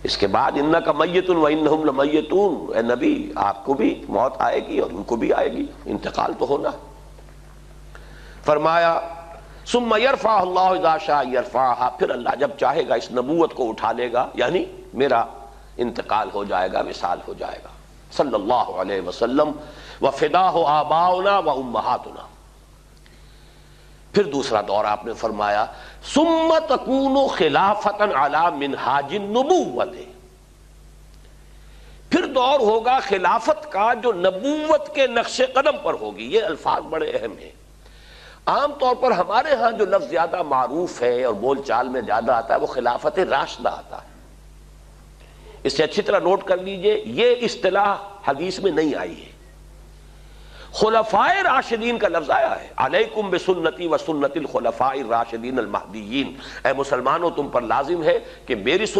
اس کے بعد انک میت و انہم لمیتون، اے نبی آپ کو بھی موت آئے گی اور ان کو بھی آئے گی، انتقال تو ہونا۔ فرمایا ثم یرفع اللہ اذا شاء یرفعها، پھر اللہ جب چاہے گا اس نبوت کو اٹھا لے گا، یعنی میرا انتقال ہو جائے گا، وصال ہو جائے گا صلی اللہ علیہ وسلم، وفداہ آباؤنا و امہاتنا۔ پھر دوسرا دور آپ نے فرمایا ثم تکون خلافتا علی منہاج النبوۃ، پھر دور ہوگا خلافت کا جو نبوت کے نقش قدم پر ہوگی۔ یہ الفاظ بڑے اہم ہیں۔ عام طور پر ہمارے ہاں جو لفظ زیادہ معروف ہے اور بول چال میں زیادہ آتا ہے وہ خلافت راشدہ آتا ہے۔ اس سے اچھی طرح نوٹ کر لیجئے، یہ اصطلاح حدیث میں نہیں آئی ہے۔ خلفائے راشدین کا لفظ آیا ہے، علیکم بسنتی و سنت الخلفاء الراشدین المہدیین، اے مسلمانوں تم پر لازم ہے کہ میری